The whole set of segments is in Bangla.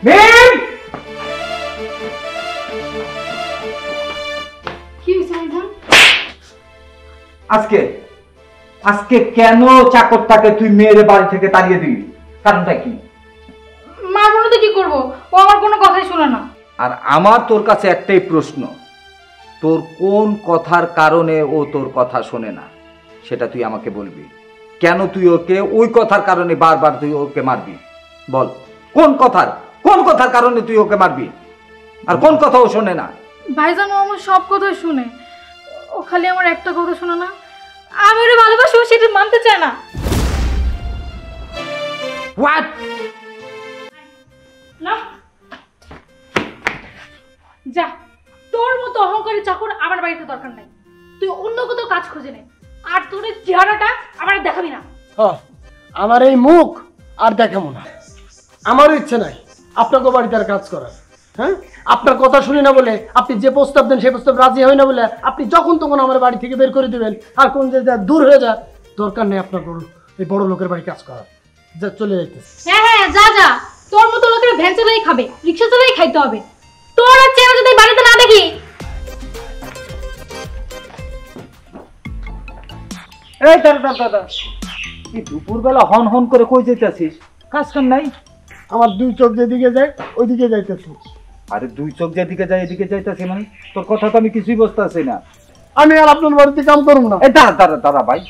মিম! কি হয়েছে ভাইজান? আজকে আজকে কেন চাকরটাকে তুই মেয়ের বাড়ি থেকে তাড়িয়ে দিবি? কারণটা কি? মারবো না তো কি করবো? ও আমার কোনো কথাই শোনে না। আর আমার তোর কাছে একটাই প্রশ্ন, তোর কোন কথার কারণে ও তোর কথা শোনে না সেটা তুই আমাকে বলবি। কেন তুই ওকে ওই কথার কারণে বারবার তুই ওকে মারবি? বল, কোন কথার কারণে তুই ওকে মারবি? আর কোন কথা ও শোনে না? ভাইজান ও আমার সব কথাই শুনে, ও খালি আমার একটা কথা শোনে না, আমি ওরে ভালোবাসি, ও সেটা মানতে চায় না। হোয়াট? না যা, তোর মতো অহংকারী চাকর আমার বাড়িতে দরকার নাই। তুই অন্য কোথাও কাজ খুঁজে নে, আর তোর এই চেহারাটা আমার দেখাবি না। আমার এই মুখ আর দেখাবো না। আমারও ইচ্ছে নাই আপনাকে বাড়িতে আর কাজ করার। হ্যাঁ, আপনার কথা শুনি না বলে, আপনি যে প্রস্তাব দেন সেই প্রস্তাব রাজি হয় না বলে আপনি যখন তখন আমার বাড়ি থেকে বের করে দিবেন, আর কোন যে দূর হয়ে যায়। দরকার নেই আপনার এই বড় লোকের বাড়ি কাজ করার। যা, চলে যাইতেছে। হ্যাঁ হ্যাঁ, যা যা, তোর মতো লোকের ভ্যান চালাই খাবে, রিক্সা চালাই খাইতে হবে। তোর আর চেহারা যদি বাড়িতে না দেখি। এই দাদা, কি দুপুরবেলা হন হন করে কই যেতেছিস? কাজ কাম নাই? আমার দুই চোখ যেদিকে যায় ওইদিকে যাইতেছে। আরে দুই চোখ যেদিকে যায় এদিকে যাইতেছে মানে? তোর কথা তো আমি কিছুই বুঝতেছি না। আমি আর আপনার বাড়িতে কাম করবো না। এই দাঁড়া ভাই,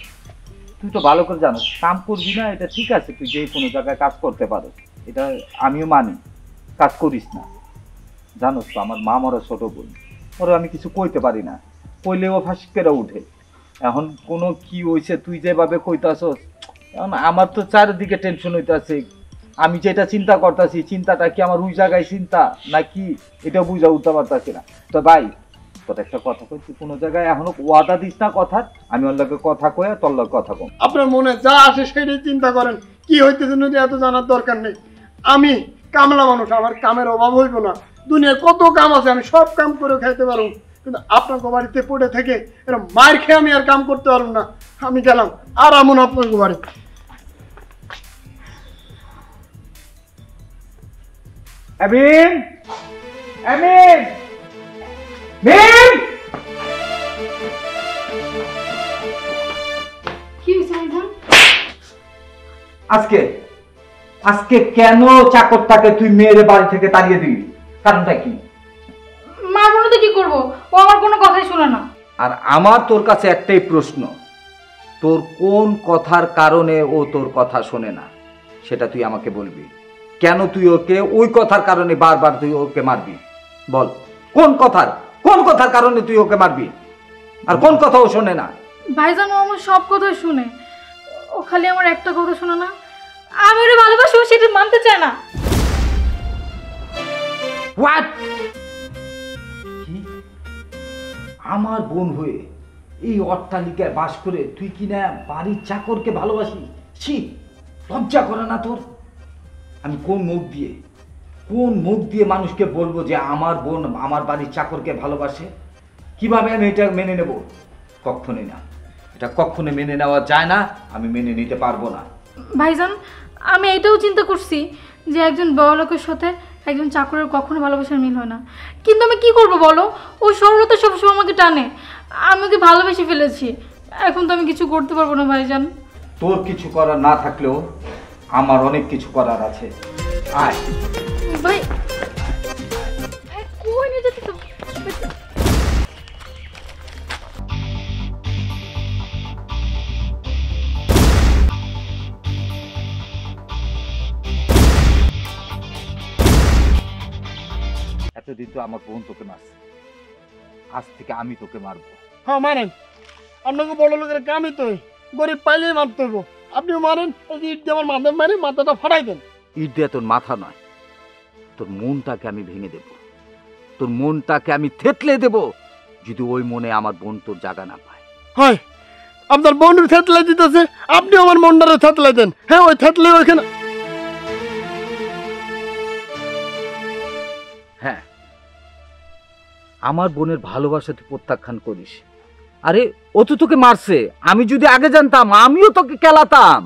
তুই তো ভালো করে জানো কাম করবি না, এটা ঠিক আছে, তুই যে কোনো জায়গায় কাজ করতে পারো, এটা আমিও মানি, কাজ করিস না। জানোস তো আমার মা মরা ছোট বোন, ওরা আমি কিছু কইতে পারি না, কইলে ও ফাঁসি করে উঠে। এখন কোনো কি হয়েছে তুই যেভাবে কইতাছস, এখন আমার তো চারিদিকে টেনশন হইতাছে। আমি যেটা চিন্তা করতেছি, চিন্তাটা কি আমার ওই জায়গায় চিন্তা নাকি এটা বুঝা উঠতে পারতাছি না। তো ভাই তোর একটা কথা কইছি, কোনো জায়গায় এখনো ওয়াদা দিস না কথার, আমি ওর লগে কথা কয়ে তোর লগে কথা কম। আপনার মনে যা আসে সেটাই চিন্তা করেন, কি হইতেছে যদি এত জানার দরকার নেই। আমি কামলা মানুষ, আমার কামের অভাব হইব না। দুনিয়ার কত কাম আছে, আমি সব কাম করে খাইতে পারবো, কিন্তু আপনার বাড়িতে পড়ে থেকে এরকম মার খেয়ে আমি আর কাম করতে পারবো না। আমি গেলাম আর আমন আপনার বাড়ি। আমিন, আমিন, মিম! কি হয়েছে ভাইজান? আজকে কেন চাকরটাকে তুই মেয়ের বাড়ি থেকে তাড়িয়ে দিবি? কারণটা কি? মারবো না তো কি করবো? ও আমার কোনো কথাই শোনে না। আর আমার তোর কাছে একটাই প্রশ্ন, তোর কোন কথার কারণে ও তোর কথা শোনে না সেটা তুই আমাকে বলবি। কেন তুই ওকে ওই কথার কারণে বারবার তুই ওকে মারবি? বল, কোন কথার কারণে তুই ওকে মারবি? আর কোন কথা ও শোনে না? ভাইজান ও আমার সব কথাই শুনে, ও খালি আমার একটা কথা শোনে না, আমি ওরে ভালোবাসি, ও সেটা মানতে চায় না। হোয়াট? আমার বোন হয়ে এই অট্টালিকায় বাস করে তুই কিনা বাড়ির চাকরকে ভালোবাসিস? ছি, লজ্জা করে না তোর? আমি কোন মুখ দিয়ে মানুষকে বলবো যে আমার বোন আমার বাড়ির চাকরকে ভালোবাসে? কিভাবে আমি এটা মেনে নেব? কখনোই না, এটা কখনো মেনে নেওয়া যায় না, আমি মেনে নিতে পারবো না। ভাইজান আমি এটাও চিন্তা করছি যে একজন বড় লোকের সাথে একজন চাকরের কখনো ভালোবাসার মিল হয় না, কিন্তু আমি কি করব বলো? ও সরলতা সবসময় আমাকে টানে, আমি ওকে ভালোবেসে ফেলেছি, এখন তো আমি কিছু করতে পারবো না ভাইজান। তোর কিছু করার না থাকলেও আমার অনেক কিছু করার আছে। আয় ভাই, কই নিয়ে যেতে তো? এতদিন তো আমার বোন তোকে মারছে, আজ থেকে আমি তোকে মারবো। হ্যাঁ মানেন, আপনাকে বড় লোকের কামই তো, গরিব পাইলেই মারতে হইব। আপনিও মারেন, এই যে ইট দিয়ে আমার মাথায় মারে মাথাটা ফাটাই দেন। ইট দিয়ে তোর মাথা নয়, তোর মনটাকে আমি ভেঙে দেব, তোর মনটাকে আমি থেতলে দেব, যদি ওই মনে আমার বোন তোর জায়গা না পায়। হয় আপনার বোনের থেতলাই দিতেছে, আপনি আমার মনটারে থেতলাই দেন। হ্যাঁ, ওই থেতলে ওইখানে। হ্যাঁ, আমার বোনের ভালোবাসা তুই প্রত্যাখ্যান করিস। আরে ও তো তোকে মারছে, আমি যদি আগে জানতাম আমিও তোকে কেলাতাম।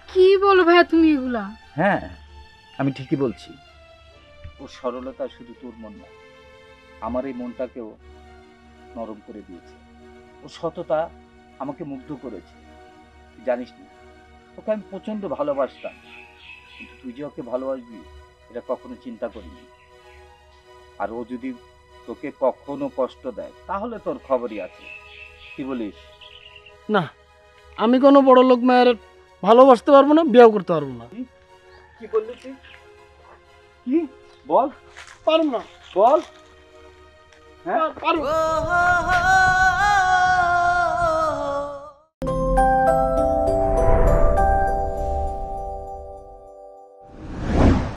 কি বলো ভাইয়া তুমি এগুলা? হ্যাঁ, আমি ঠিকই বলছি। ওর সরলতা শুধু তোর মন না, আমার এই মনটাকেও নরম করে দিয়েছে। ওর সততা আমাকে মুগ্ধ করেছে। তুই জানিস না, ওকে আমি প্রচন্ড ভালোবাসতাম, কিন্তু তুই যে ওকে ভালোবাসবি এটা কখনো চিন্তা করিনি। আর ও যদি তোকে কখনো কষ্ট দেয় তাহলে তোর খবরই আছে। কি বলিস? না, আমি কোনো বড় লোক মায়ের ভালোবাসতে পারবো না, বিয়েও করতে পারবো না। কি বললি তুই? কি বল? পারবো না, বল। হ্যাঁ, পারবো।